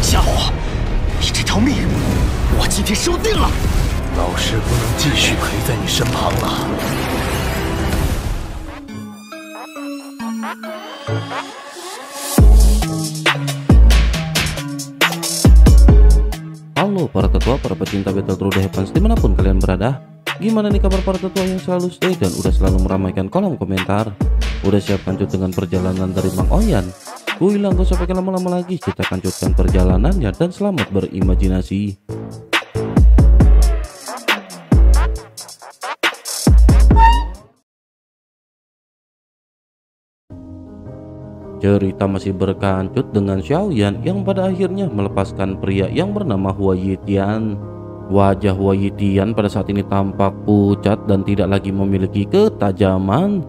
家伙，你这条命，我今天收定了。老师不能继续陪在你身旁了。Halo para tetua, para pecinta Battle Through the Heavens dimanapun kalian berada. Gimana nih kabar para tetua yang selalu stay dan udah selalu meramaikan kolom komentar? Udah siap lanjut dengan perjalanan dari Mang Oyan? Gue bilang gak usah pakai lama-lama lagi, kita lanjutkan perjalanannya dan selamat berimajinasi. Cerita masih berkancut dengan Xiaoyan yang pada akhirnya melepaskan pria yang bernama Hua Yitian. Wajah Hua Yitian pada saat ini tampak pucat dan tidak lagi memiliki ketajaman.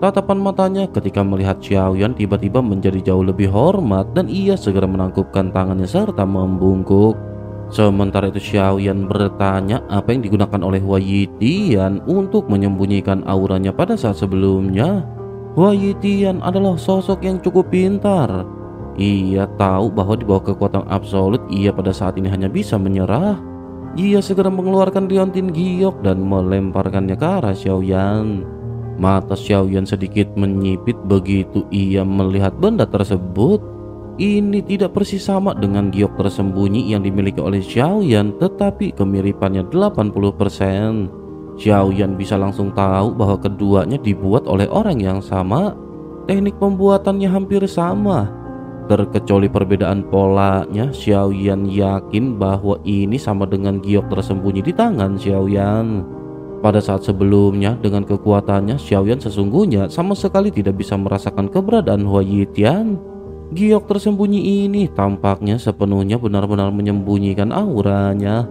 Tatapan matanya ketika melihat Xiaoyan tiba-tiba menjadi jauh lebih hormat dan ia segera menangkupkan tangannya serta membungkuk. Sementara itu Xiaoyan bertanya apa yang digunakan oleh Hua Yitian untuk menyembunyikan auranya pada saat sebelumnya. Hua Yitian adalah sosok yang cukup pintar. Ia tahu bahwa di bawah kekuatan absolut ia pada saat ini hanya bisa menyerah. Ia segera mengeluarkan liontin giok dan melemparkannya ke arah Xiaoyan. Mata Xiaoyan sedikit menyipit begitu ia melihat benda tersebut. Ini tidak persis sama dengan giok tersembunyi yang dimiliki oleh Xiaoyan, tetapi kemiripannya 80%. Xiaoyan bisa langsung tahu bahwa keduanya dibuat oleh orang yang sama. Teknik pembuatannya hampir sama. Terkecuali perbedaan polanya, Xiaoyan yakin bahwa ini sama dengan giok tersembunyi di tangan Xiaoyan. Pada saat sebelumnya dengan kekuatannya, Xiaoyan sesungguhnya sama sekali tidak bisa merasakan keberadaan Hua Yitian. Giok tersembunyi ini tampaknya sepenuhnya benar-benar menyembunyikan auranya.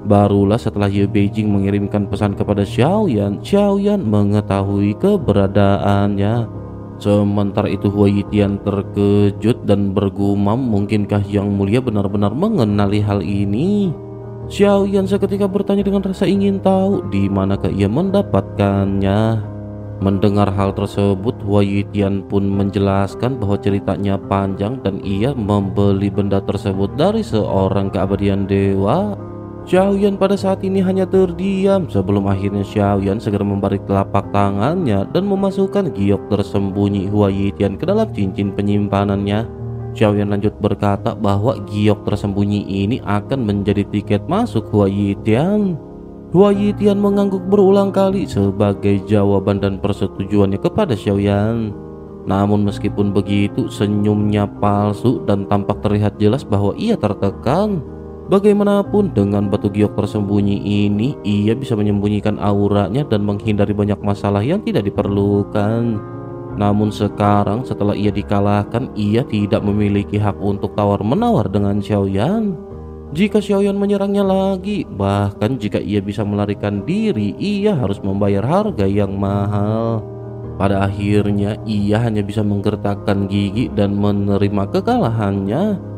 Barulah setelah Ye Beijing mengirimkan pesan kepada Xiaoyan, Xiaoyan mengetahui keberadaannya. Sementara itu Hua Yitian terkejut dan bergumam, mungkinkah Yang Mulia benar-benar mengenali hal ini? Xiaoyan seketika bertanya dengan rasa ingin tahu di manakah ia mendapatkannya. Mendengar hal tersebut, Hua Yitian pun menjelaskan bahwa ceritanya panjang dan ia membeli benda tersebut dari seorang keabadian dewa. Xiaoyan pada saat ini hanya terdiam sebelum akhirnya Xiaoyan segera membalik telapak tangannya dan memasukkan giok tersembunyi Hua Yitian ke dalam cincin penyimpanannya. Xiaoyan lanjut berkata bahwa giok tersembunyi ini akan menjadi tiket masuk Hua Yitian. Hua Yitian mengangguk berulang kali sebagai jawaban dan persetujuannya kepada Xiaoyan. Namun meskipun begitu, senyumnya palsu dan tampak terlihat jelas bahwa ia tertekan. Bagaimanapun dengan batu giok tersembunyi ini, ia bisa menyembunyikan auranya dan menghindari banyak masalah yang tidak diperlukan. Namun sekarang setelah ia dikalahkan, ia tidak memiliki hak untuk tawar-menawar dengan Xiaoyan. Jika Xiaoyan menyerangnya lagi, bahkan jika ia bisa melarikan diri, ia harus membayar harga yang mahal. Pada akhirnya ia hanya bisa menggertakkan gigi dan menerima kekalahannya.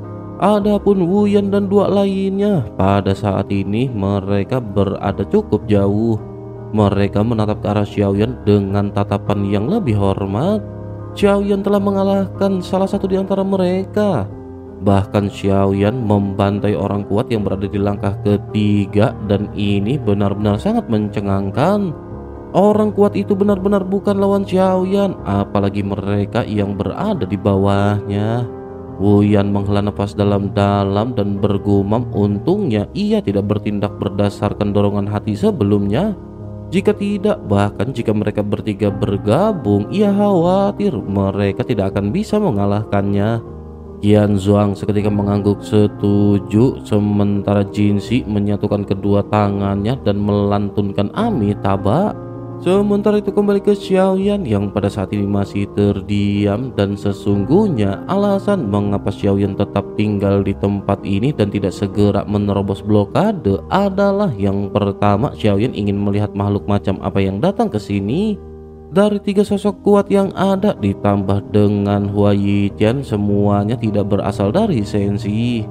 Adapun Wu Yan dan dua lainnya, pada saat ini mereka berada cukup jauh. Mereka menatap ke arah Xiaoyan dengan tatapan yang lebih hormat. Xiaoyan telah mengalahkan salah satu di antara mereka. Bahkan Xiaoyan membantai orang kuat yang berada di langkah ketiga, dan ini benar-benar sangat mencengangkan. Orang kuat itu benar-benar bukan lawan Xiaoyan, apalagi mereka yang berada di bawahnya. Wu Yan menghela nafas dalam-dalam dan bergumam, untungnya ia tidak bertindak berdasarkan dorongan hati sebelumnya. Jika tidak, bahkan jika mereka bertiga bergabung, ia khawatir mereka tidak akan bisa mengalahkannya. Qian Zhuang seketika mengangguk setuju, sementara Jinxi menyatukan kedua tangannya dan melantunkan Amitabha. Sementara itu kembali ke Xiaoyan yang pada saat ini masih terdiam, dan sesungguhnya alasan mengapa Xiaoyan tetap tinggal di tempat ini dan tidak segera menerobos blokade adalah yang pertama, Xiaoyan ingin melihat makhluk macam apa yang datang ke sini. Dari tiga sosok kuat yang ada ditambah dengan Hua Yitian, semuanya tidak berasal dari Sensi.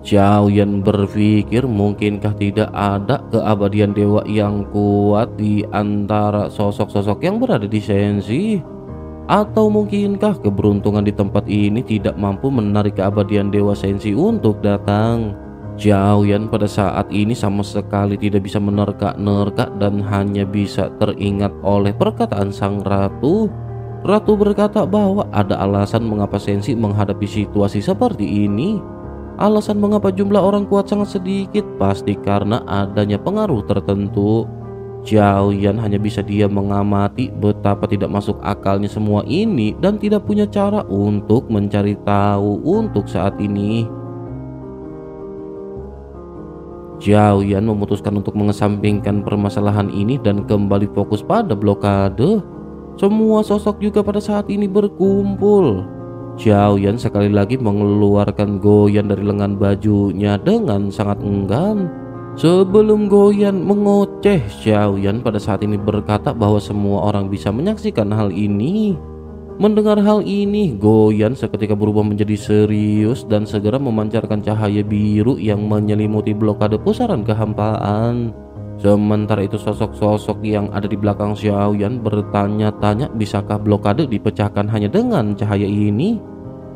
Xiaoyan berpikir mungkinkah tidak ada keabadian dewa yang kuat di antara sosok-sosok yang berada di Sensi. Atau mungkinkah keberuntungan di tempat ini tidak mampu menarik keabadian Dewa Senshi untuk datang? Xiaoyan pada saat ini sama sekali tidak bisa menerka-nerka dan hanya bisa teringat oleh perkataan sang ratu. Ratu berkata bahwa ada alasan mengapa Senshi menghadapi situasi seperti ini. Alasan mengapa jumlah orang kuat sangat sedikit pasti karena adanya pengaruh tertentu. Xiaoyan hanya bisa diam mengamati betapa tidak masuk akalnya semua ini dan tidak punya cara untuk mencari tahu untuk saat ini. Xiaoyan memutuskan untuk mengesampingkan permasalahan ini dan kembali fokus pada blokade. Semua sosok juga pada saat ini berkumpul. Xiaoyan sekali lagi mengeluarkan Goyan dari lengan bajunya dengan sangat enggan. Sebelum Goyan mengoceh, Xiaoyan pada saat ini berkata bahwa semua orang bisa menyaksikan hal ini. Mendengar hal ini, Goyan seketika berubah menjadi serius dan segera memancarkan cahaya biru yang menyelimuti blokade pusaran kehampaan. Sementara itu sosok-sosok yang ada di belakang Xiaoyan bertanya-tanya bisakah blokade dipecahkan hanya dengan cahaya ini.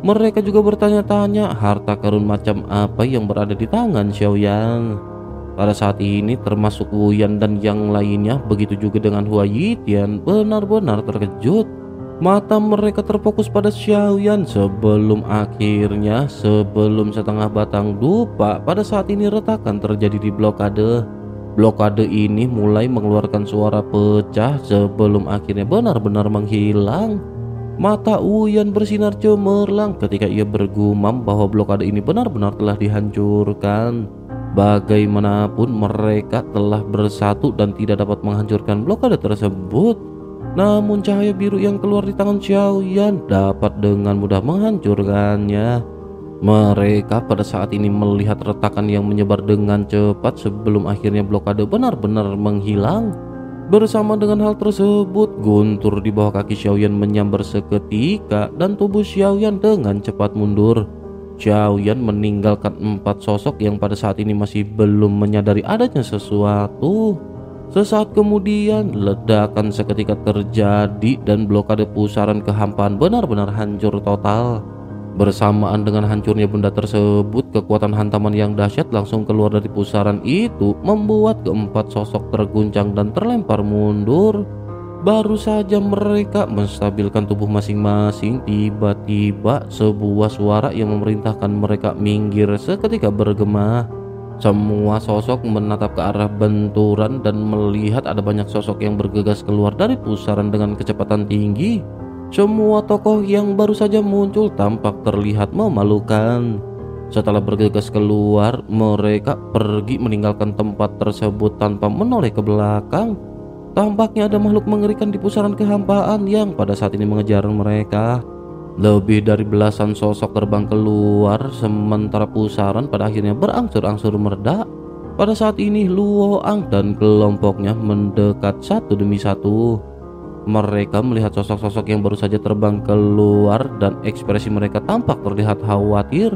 Mereka juga bertanya-tanya harta karun macam apa yang berada di tangan Xiaoyan. Pada saat ini termasuk Wu Yan dan yang lainnya, begitu juga dengan Hua Yitian, benar-benar terkejut. Mata mereka terfokus pada Xiaoyan sebelum setengah batang dupa pada saat ini retakan terjadi di blokade. Blokade ini mulai mengeluarkan suara pecah sebelum akhirnya benar-benar menghilang. Mata Wu Yan bersinar cemerlang ketika ia bergumam bahwa blokade ini benar-benar telah dihancurkan. Bagaimanapun mereka telah bersatu dan tidak dapat menghancurkan blokade tersebut. Namun cahaya biru yang keluar di tangan Xiaoyan dapat dengan mudah menghancurkannya. Mereka pada saat ini melihat retakan yang menyebar dengan cepat sebelum akhirnya blokade benar-benar menghilang. Bersama dengan hal tersebut, guntur di bawah kaki Xiaoyan menyambar seketika dan tubuh Xiaoyan dengan cepat mundur. Xiaoyan meninggalkan 4 sosok yang pada saat ini masih belum menyadari adanya sesuatu. Sesaat kemudian ledakan seketika terjadi dan blokade pusaran kehampaan benar-benar hancur total. Bersamaan dengan hancurnya benda tersebut, kekuatan hantaman yang dahsyat langsung keluar dari pusaran itu membuat keempat sosok terguncang dan terlempar mundur. Baru saja mereka menstabilkan tubuh masing-masing, tiba-tiba sebuah suara yang memerintahkan mereka minggir seketika bergema. Semua sosok menatap ke arah benturan dan melihat ada banyak sosok yang bergegas keluar dari pusaran dengan kecepatan tinggi. Semua tokoh yang baru saja muncul tampak terlihat memalukan. Setelah bergegas keluar, mereka pergi meninggalkan tempat tersebut tanpa menoleh ke belakang. Tampaknya ada makhluk mengerikan di pusaran kehampaan yang pada saat ini mengejar mereka. Lebih dari belasan sosok terbang keluar, sementara pusaran pada akhirnya berangsur-angsur mereda. Pada saat ini Luo Ang dan kelompoknya mendekat satu demi satu. Mereka melihat sosok-sosok yang baru saja terbang keluar dan ekspresi mereka tampak terlihat khawatir.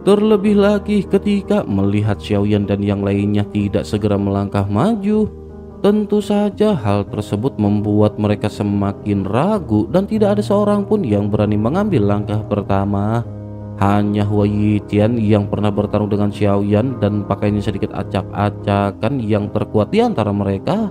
Terlebih lagi ketika melihat Xiaoyan dan yang lainnya tidak segera melangkah maju. Tentu saja hal tersebut membuat mereka semakin ragu dan tidak ada seorang pun yang berani mengambil langkah pertama. Hanya Hua Yitian yang pernah bertarung dengan Xiaoyan dan pakainya sedikit acak-acakan yang terkuat di antara mereka.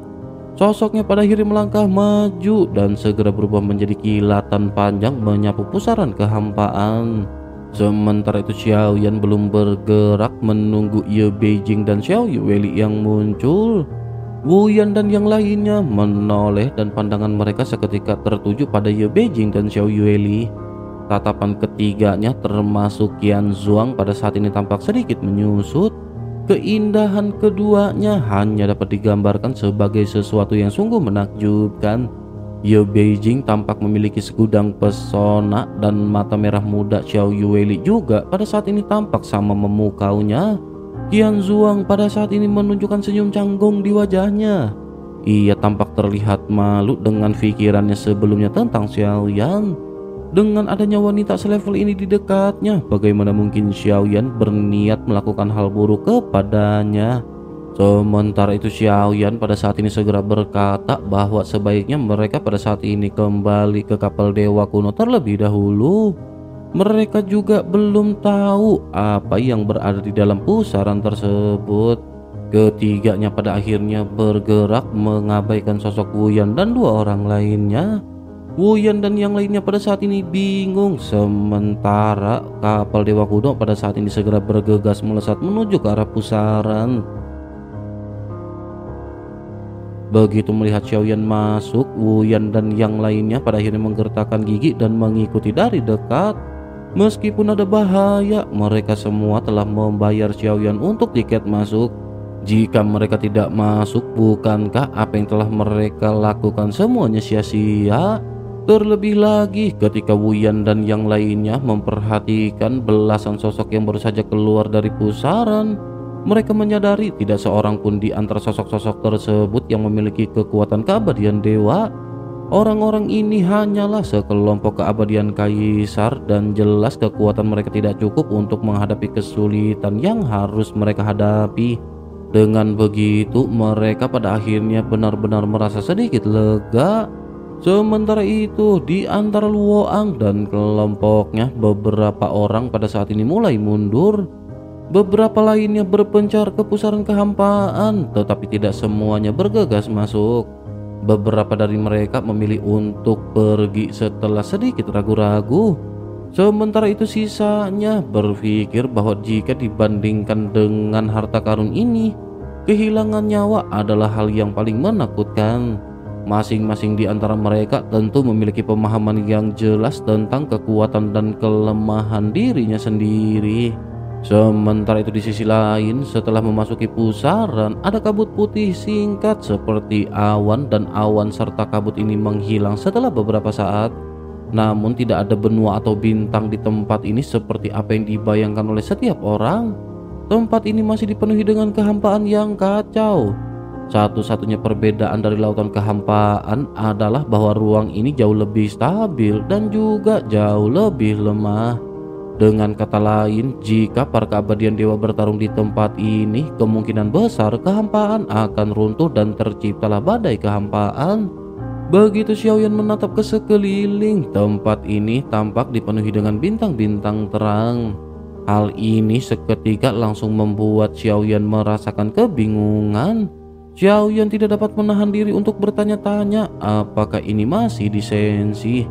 Sosoknya pada akhirnya melangkah maju dan segera berubah menjadi kilatan panjang menyapu pusaran kehampaan. Sementara itu Xiaoyan belum bergerak menunggu Ye Beijing dan Xiao Yueli yang muncul. Wu Yan dan yang lainnya menoleh dan pandangan mereka seketika tertuju pada Ye Beijing dan Xiao Yueli. Tatapan ketiganya termasuk Qian Zuang pada saat ini tampak sedikit menyusut. Keindahan keduanya hanya dapat digambarkan sebagai sesuatu yang sungguh menakjubkan. Ye Beijing tampak memiliki segudang pesona dan mata merah muda Xiao Yueli juga pada saat ini tampak sama memukaunya. Qian Zuang pada saat ini menunjukkan senyum canggung di wajahnya. Ia tampak terlihat malu dengan pikirannya sebelumnya tentang Xiaoyan. Dengan adanya wanita selevel ini di dekatnya, bagaimana mungkin Xiaoyan berniat melakukan hal buruk kepadanya? Sementara itu Xiaoyan pada saat ini segera berkata bahwa sebaiknya mereka pada saat ini kembali ke kapal dewa kuno terlebih dahulu. Mereka juga belum tahu apa yang berada di dalam pusaran tersebut. Ketiganya pada akhirnya bergerak mengabaikan sosok Wuyan dan dua orang lainnya. Wuyan dan yang lainnya pada saat ini bingung, sementara kapal dewa kuno pada saat ini segera bergegas melesat menuju ke arah pusaran. Begitu melihat Xiaoyan masuk, Wuyan dan yang lainnya pada akhirnya menggertakkan gigi dan mengikuti dari dekat. Meskipun ada bahaya, mereka semua telah membayar Xiaoyan untuk tiket masuk. Jika mereka tidak masuk, bukankah apa yang telah mereka lakukan semuanya sia-sia? Terlebih lagi ketika Wuyan dan yang lainnya memperhatikan belasan sosok yang baru saja keluar dari pusaran. Mereka menyadari tidak seorang pun di antara sosok-sosok tersebut yang memiliki kekuatan keabadian dewa. Orang-orang ini hanyalah sekelompok keabadian kaisar dan jelas kekuatan mereka tidak cukup untuk menghadapi kesulitan yang harus mereka hadapi. Dengan begitu, mereka pada akhirnya benar-benar merasa sedikit lega. Sementara itu, di antara Luoang dan kelompoknya, beberapa orang pada saat ini mulai mundur. Beberapa lainnya berpencar ke pusaran kehampaan, tetapi tidak semuanya bergegas masuk. Beberapa dari mereka memilih untuk pergi setelah sedikit ragu-ragu. Sementara itu sisanya berpikir bahwa jika dibandingkan dengan harta karun ini, kehilangan nyawa adalah hal yang paling menakutkan. Masing-masing di antara mereka tentu memiliki pemahaman yang jelas tentang kekuatan dan kelemahan dirinya sendiri. Sementara itu di sisi lain, setelah memasuki pusaran, ada kabut putih singkat seperti awan, dan awan serta kabut ini menghilang setelah beberapa saat. Namun tidak ada benua atau bintang di tempat ini seperti apa yang dibayangkan oleh setiap orang. Tempat ini masih dipenuhi dengan kehampaan yang kacau. Satu-satunya perbedaan dari lautan kehampaan adalah bahwa ruang ini jauh lebih stabil dan juga jauh lebih lemah. Dengan kata lain, jika para keabadian dewa bertarung di tempat ini, kemungkinan besar kehampaan akan runtuh dan terciptalah badai kehampaan. Begitu Xiaoyan menatap ke sekeliling, tempat ini tampak dipenuhi dengan bintang-bintang terang. Hal ini seketika langsung membuat Xiaoyan merasakan kebingungan. Xiaoyan tidak dapat menahan diri untuk bertanya-tanya apakah ini masih disensi.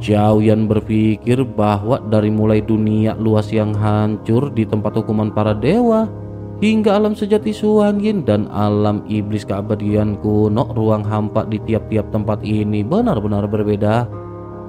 Xiaoyan berpikir bahwa dari mulai dunia luas yang hancur di tempat hukuman para dewa, hingga alam sejati Xuanyin dan alam iblis keabadian kuno, ruang hampa di tiap-tiap tempat ini benar-benar berbeda.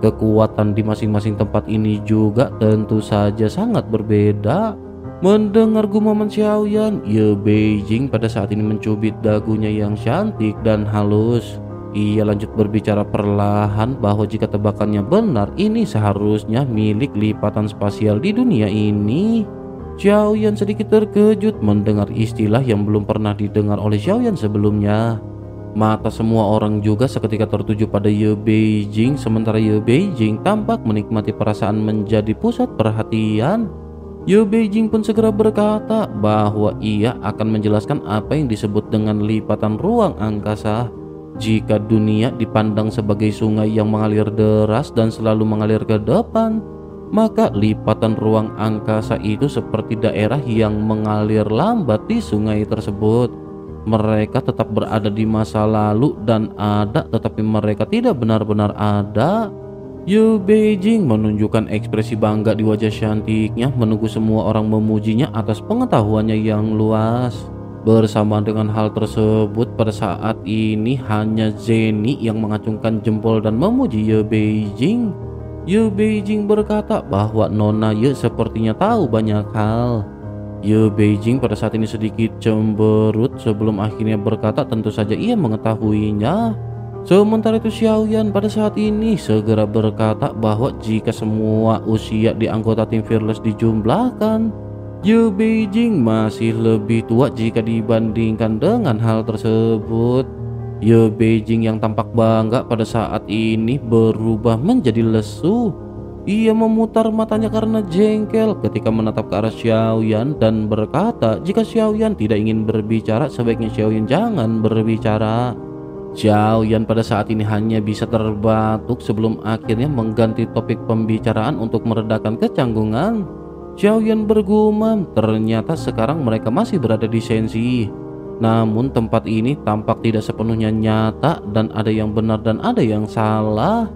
Kekuatan di masing-masing tempat ini juga tentu saja sangat berbeda. Mendengar gumaman Xiaoyan, Ye Beijing pada saat ini mencubit dagunya yang cantik dan halus. Ia lanjut berbicara perlahan bahwa jika tebakannya benar, ini seharusnya milik lipatan spasial di dunia ini. Xiaoyan sedikit terkejut mendengar istilah yang belum pernah didengar oleh Xiaoyan sebelumnya. Mata semua orang juga seketika tertuju pada Ye Beijing, sementara Ye Beijing tampak menikmati perasaan menjadi pusat perhatian. Ye Beijing pun segera berkata bahwa ia akan menjelaskan apa yang disebut dengan lipatan ruang angkasa. Jika dunia dipandang sebagai sungai yang mengalir deras dan selalu mengalir ke depan, maka lipatan ruang angkasa itu seperti daerah yang mengalir lambat di sungai tersebut. Mereka tetap berada di masa lalu dan ada, tetapi mereka tidak benar-benar ada. Ye Beijing menunjukkan ekspresi bangga di wajah cantiknya, menunggu semua orang memujinya atas pengetahuannya yang luas. Bersama dengan hal tersebut, pada saat ini hanya Zeni yang mengacungkan jempol dan memuji Ye Beijing. Ye Beijing berkata bahwa Nona Ye sepertinya tahu banyak hal. Ye Beijing pada saat ini sedikit cemberut sebelum akhirnya berkata tentu saja ia mengetahuinya. Sementara itu Xiaoyan pada saat ini segera berkata bahwa jika semua usia di anggota tim Fearless dijumlahkan, Ye Beijing masih lebih tua jika dibandingkan dengan hal tersebut. Ye Beijing yang tampak bangga pada saat ini berubah menjadi lesu. Ia memutar matanya karena jengkel ketika menatap ke arah Xiaoyan dan berkata jika Xiaoyan tidak ingin berbicara sebaiknya Xiaoyan jangan berbicara. Xiaoyan pada saat ini hanya bisa terbatuk sebelum akhirnya mengganti topik pembicaraan untuk meredakan kecanggungan. Xiaoyan bergumam ternyata sekarang mereka masih berada di Shenxi. Namun tempat ini tampak tidak sepenuhnya nyata dan ada yang benar dan ada yang salah.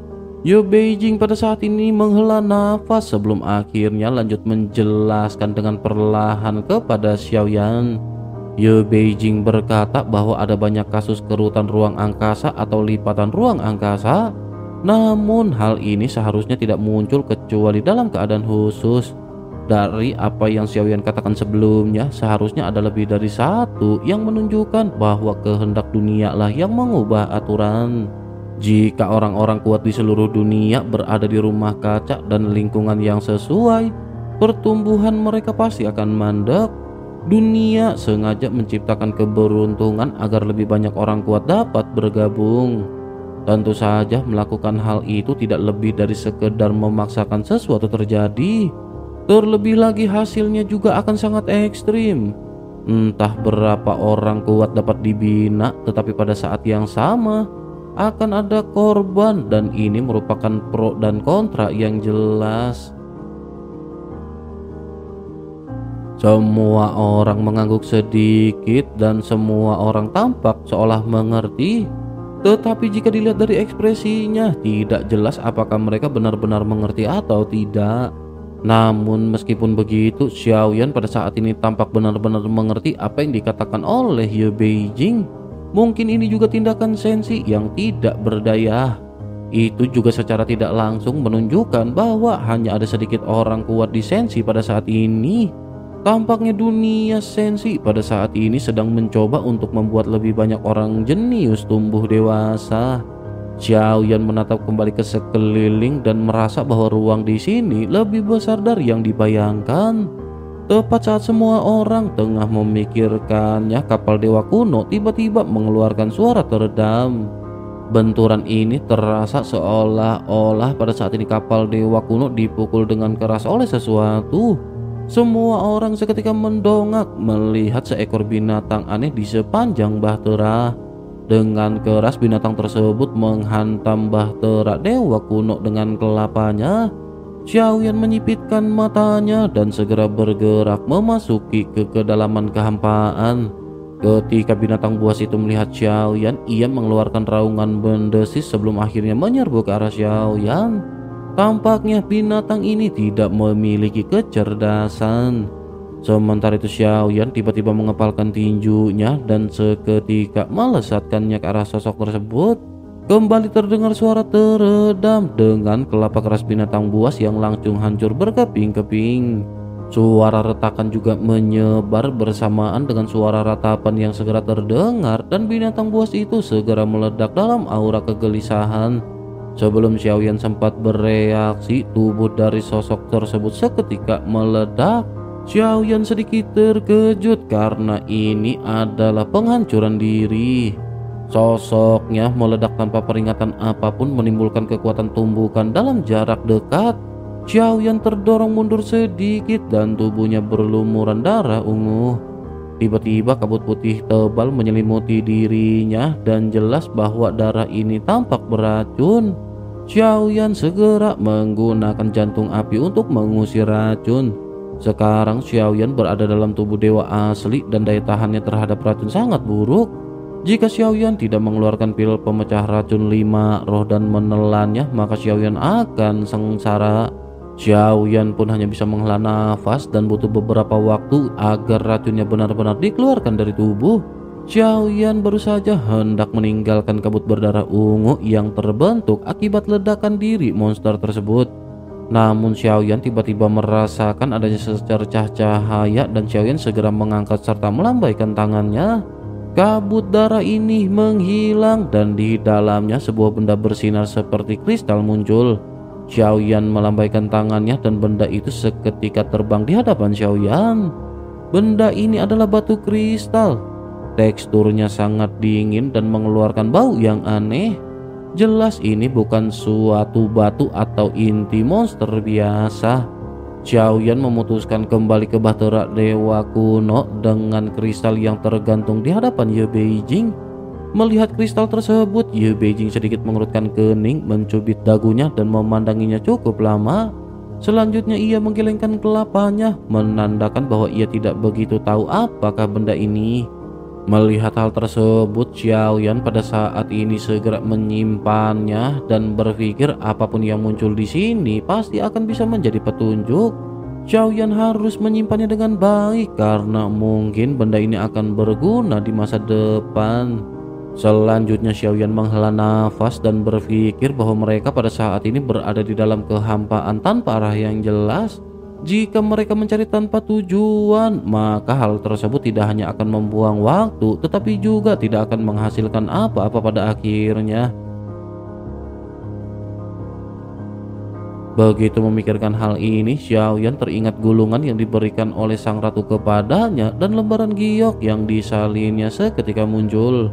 Ye Beijing pada saat ini menghela nafas sebelum akhirnya lanjut menjelaskan dengan perlahan kepada Xiaoyan. Ye Beijing berkata bahwa ada banyak kasus kerutan ruang angkasa atau lipatan ruang angkasa. Namun hal ini seharusnya tidak muncul kecuali dalam keadaan khusus. Dari apa yang Xiaoyan katakan sebelumnya, seharusnya ada lebih dari satu yang menunjukkan bahwa kehendak dunia lah yang mengubah aturan. Jika orang-orang kuat di seluruh dunia berada di rumah kaca dan lingkungan yang sesuai, pertumbuhan mereka pasti akan mandek. Dunia sengaja menciptakan keberuntungan agar lebih banyak orang kuat dapat bergabung. Tentu saja melakukan hal itu tidak lebih dari sekedar memaksakan sesuatu terjadi. Terlebih lagi hasilnya juga akan sangat ekstrim. Entah berapa orang kuat dapat dibina, tetapi pada saat yang sama akan ada korban dan ini merupakan pro dan kontra yang jelas. Semua orang mengangguk sedikit dan semua orang tampak seolah mengerti. Tetapi jika dilihat dari ekspresinya, tidak jelas apakah mereka benar-benar mengerti atau tidak. Namun meskipun begitu, Xiaoyan pada saat ini tampak benar-benar mengerti apa yang dikatakan oleh Ye Beijing. Mungkin ini juga tindakan Shenxi yang tidak berdaya. Itu juga secara tidak langsung menunjukkan bahwa hanya ada sedikit orang kuat di Shenxi pada saat ini. Tampaknya dunia Shenxi pada saat ini sedang mencoba untuk membuat lebih banyak orang jenius tumbuh dewasa. Xiaoyan menatap kembali ke sekeliling dan merasa bahwa ruang di sini lebih besar dari yang dibayangkan. Tepat saat semua orang tengah memikirkannya, kapal dewa kuno tiba-tiba mengeluarkan suara teredam. Benturan ini terasa seolah-olah pada saat ini kapal dewa kuno dipukul dengan keras oleh sesuatu. Semua orang seketika mendongak melihat seekor binatang aneh di sepanjang bahtera. Dengan keras binatang tersebut menghantam bahtera dewa kuno dengan kelapanya. Xiaoyan menyipitkan matanya dan segera bergerak memasuki ke kedalaman kehampaan. Ketika binatang buas itu melihat Xiaoyan, ia mengeluarkan raungan mendesis sebelum akhirnya menyerbu ke arah Xiaoyan. Tampaknya binatang ini tidak memiliki kecerdasan. Sementara itu Xiaoyan tiba-tiba mengepalkan tinjunya dan seketika melesatkannya ke arah sosok tersebut. Kembali terdengar suara teredam dengan kelapa keras binatang buas yang langsung hancur berkeping-keping. Suara retakan juga menyebar bersamaan dengan suara ratapan yang segera terdengar dan binatang buas itu segera meledak dalam aura kegelisahan. Sebelum Xiaoyan sempat bereaksi, tubuh dari sosok tersebut seketika meledak. Xiaoyan sedikit terkejut karena ini adalah penghancuran diri. Sosoknya meledak tanpa peringatan apapun, menimbulkan kekuatan tumbukan dalam jarak dekat. Xiaoyan terdorong mundur sedikit dan tubuhnya berlumuran darah ungu. Tiba-tiba kabut putih tebal menyelimuti dirinya dan jelas bahwa darah ini tampak beracun. Xiaoyan segera menggunakan jantung api untuk mengusir racun. Sekarang Xiaoyan berada dalam tubuh dewa asli dan daya tahannya terhadap racun sangat buruk. Jika Xiaoyan tidak mengeluarkan pil pemecah racun 5 roh dan menelannya, maka Xiaoyan akan sengsara. Xiaoyan pun hanya bisa menghela nafas dan butuh beberapa waktu agar racunnya benar-benar dikeluarkan dari tubuh. Xiaoyan baru saja hendak meninggalkan kabut berdarah ungu yang terbentuk akibat ledakan diri monster tersebut. Namun Xiaoyan tiba-tiba merasakan adanya secercah cahaya dan Xiaoyan segera mengangkat serta melambaikan tangannya. Kabut darah ini menghilang dan di dalamnya sebuah benda bersinar seperti kristal muncul. Xiaoyan melambaikan tangannya dan benda itu seketika terbang di hadapan Xiaoyan. Benda ini adalah batu kristal. Teksturnya sangat dingin dan mengeluarkan bau yang aneh. Jelas ini bukan suatu batu atau inti monster biasa. Xiaoyan memutuskan kembali ke Bahtera Dewa Kuno dengan kristal yang tergantung di hadapan Ye Beijing. Melihat kristal tersebut, Ye Beijing sedikit mengerutkan kening, mencubit dagunya dan memandanginya cukup lama. Selanjutnya ia menggelengkan kelapanya, menandakan bahwa ia tidak begitu tahu apakah benda ini. Melihat hal tersebut, Xiaoyan pada saat ini segera menyimpannya dan berpikir apapun yang muncul di sini pasti akan bisa menjadi petunjuk. Xiaoyan harus menyimpannya dengan baik karena mungkin benda ini akan berguna di masa depan. Selanjutnya Xiaoyan menghela nafas dan berpikir bahwa mereka pada saat ini berada di dalam kehampaan tanpa arah yang jelas. Jika mereka mencari tanpa tujuan, maka hal tersebut tidak hanya akan membuang waktu, tetapi juga tidak akan menghasilkan apa-apa pada akhirnya. Begitu memikirkan hal ini, Xiaoyan teringat gulungan yang diberikan oleh sang ratu kepadanya dan lembaran giok yang disalinnya seketika muncul.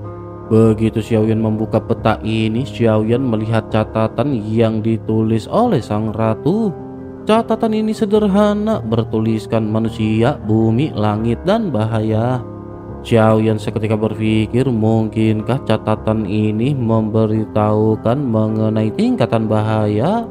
Begitu Xiaoyan membuka peta ini, Xiaoyan melihat catatan yang ditulis oleh sang ratu. Catatan ini sederhana, bertuliskan manusia, bumi, langit, dan bahaya. Xiaoyan seketika berpikir, mungkinkah catatan ini memberitahukan mengenai tingkatan bahaya?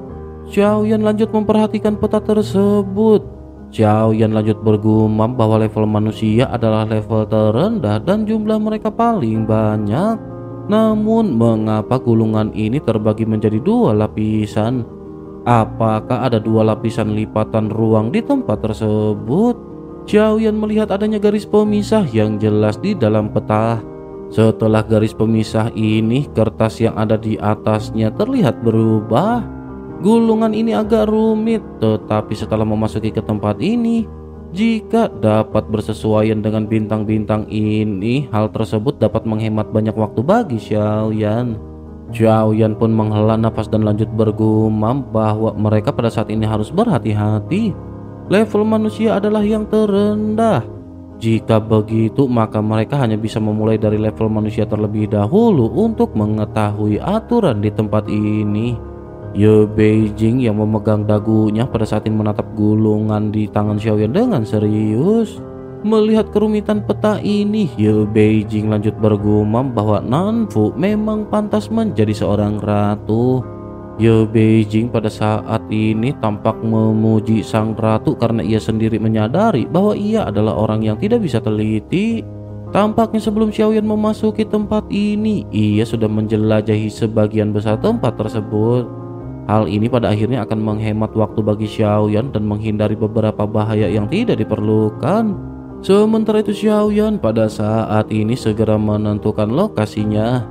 Xiaoyan lanjut memperhatikan peta tersebut. Xiaoyan lanjut bergumam bahwa level manusia adalah level terendah dan jumlah mereka paling banyak. Namun mengapa gulungan ini terbagi menjadi dua lapisan? Apakah ada dua lapisan lipatan ruang di tempat tersebut? Xiaoyan melihat adanya garis pemisah yang jelas di dalam peta. Setelah garis pemisah ini, kertas yang ada di atasnya terlihat berubah. Gulungan ini agak rumit, tetapi setelah memasuki ke tempat ini, jika dapat bersesuaian dengan bintang-bintang ini, hal tersebut dapat menghemat banyak waktu bagi Xiaoyan. Xiaoyan pun menghela nafas dan lanjut bergumam bahwa mereka pada saat ini harus berhati-hati. Level manusia adalah yang terendah. Jika begitu, maka mereka hanya bisa memulai dari level manusia terlebih dahulu untuk mengetahui aturan di tempat ini. Ye Beijing yang memegang dagunya pada saat ini menatap gulungan di tangan Xiaoyan dengan serius. Melihat kerumitan peta ini, Ye Beijing lanjut bergumam bahwa Nanfu memang pantas menjadi seorang ratu. Ye Beijing pada saat ini tampak memuji sang ratu karena ia sendiri menyadari bahwa ia adalah orang yang tidak bisa teliti. Tampaknya sebelum Xiaoyan memasuki tempat ini, ia sudah menjelajahi sebagian besar tempat tersebut. Hal ini pada akhirnya akan menghemat waktu bagi Xiaoyan dan menghindari beberapa bahaya yang tidak diperlukan. Sementara itu Xiaoyan pada saat ini segera menentukan lokasinya.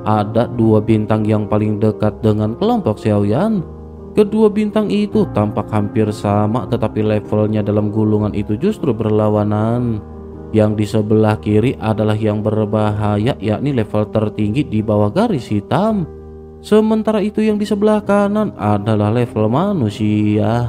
Ada dua bintang yang paling dekat dengan kelompok Xiaoyan. Kedua bintang itu tampak hampir sama, tetapi levelnya dalam gulungan itu justru berlawanan. Yang di sebelah kiri adalah yang berbahaya, yakni level tertinggi di bawah garis hitam. Sementara itu yang di sebelah kanan adalah level manusia.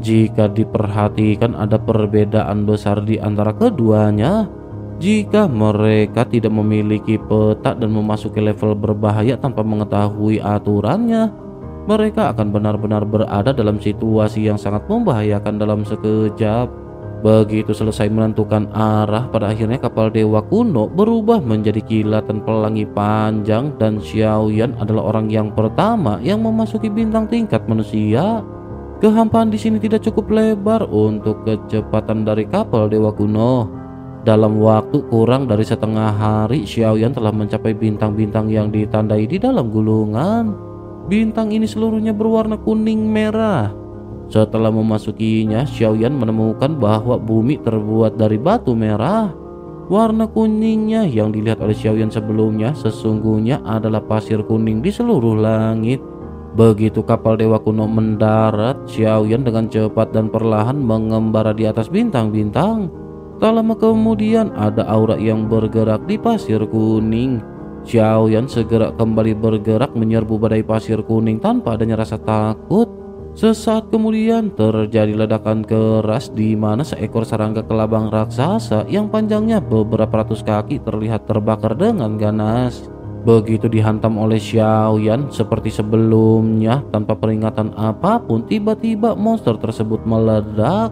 Jika diperhatikan ada perbedaan besar di antara keduanya. Jika mereka tidak memiliki peta dan memasuki level berbahaya tanpa mengetahui aturannya, mereka akan benar-benar berada dalam situasi yang sangat membahayakan dalam sekejap. Begitu selesai menentukan arah, pada akhirnya kapal Dewa Kuno berubah menjadi kilatan pelangi panjang dan Xiaoyan adalah orang yang pertama yang memasuki bintang tingkat manusia. Kehampaan di sini tidak cukup lebar untuk kecepatan dari kapal Dewa Kuno. Dalam waktu kurang dari setengah hari, Xiaoyan telah mencapai bintang-bintang yang ditandai di dalam gulungan. Bintang ini seluruhnya berwarna kuning merah. Setelah memasukinya, Xiaoyan menemukan bahwa bumi terbuat dari batu merah. Warna kuningnya yang dilihat oleh Xiaoyan sebelumnya sesungguhnya adalah pasir kuning di seluruh langit. Begitu kapal Dewa Kuno mendarat, Xiaoyan dengan cepat dan perlahan mengembara di atas bintang-bintang. Tak lama kemudian ada aura yang bergerak di pasir kuning. Xiaoyan segera kembali bergerak menyerbu badai pasir kuning tanpa adanya rasa takut. Sesaat kemudian terjadi ledakan keras di mana seekor serangga kelabang raksasa yang panjangnya beberapa ratus kaki terlihat terbakar dengan ganas. Begitu dihantam oleh Xiaoyan seperti sebelumnya tanpa peringatan apapun, tiba-tiba monster tersebut meledak.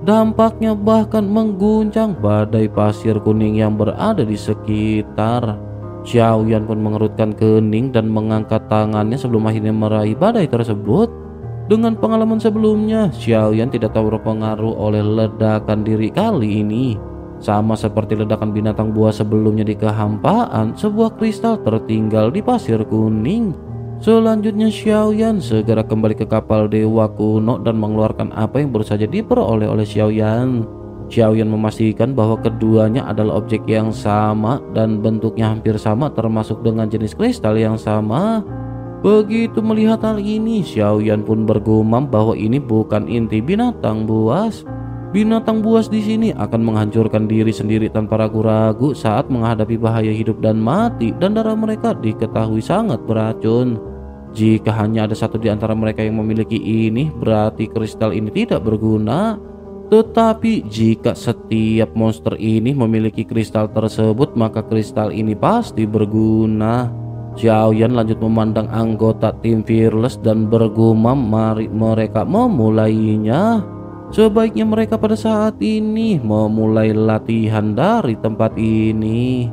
Dampaknya bahkan mengguncang badai pasir kuning yang berada di sekitar. Xiaoyan pun mengerutkan kening dan mengangkat tangannya sebelum akhirnya meraih badai tersebut. Dengan pengalaman sebelumnya, Xiaoyan tidak terpengaruh oleh ledakan diri kali ini. Sama seperti ledakan binatang buas sebelumnya di kehampaan, sebuah kristal tertinggal di pasir kuning. Selanjutnya Xiaoyan segera kembali ke kapal dewa kuno dan mengeluarkan apa yang baru saja diperoleh oleh Xiaoyan. Xiaoyan memastikan bahwa keduanya adalah objek yang sama dan bentuknya hampir sama, termasuk dengan jenis kristal yang sama. Begitu melihat hal ini, Xiaoyan pun bergumam bahwa ini bukan inti binatang buas. Binatang buas di sini akan menghancurkan diri sendiri tanpa ragu-ragu saat menghadapi bahaya hidup dan mati, dan darah mereka diketahui sangat beracun. Jika hanya ada satu di antara mereka yang memiliki ini, berarti kristal ini tidak berguna. Tetapi jika setiap monster ini memiliki kristal tersebut, maka kristal ini pasti berguna. Xiaoyan lanjut memandang anggota tim Fearless dan bergumam, mari mereka memulainya. Sebaiknya mereka pada saat ini memulai latihan dari tempat ini.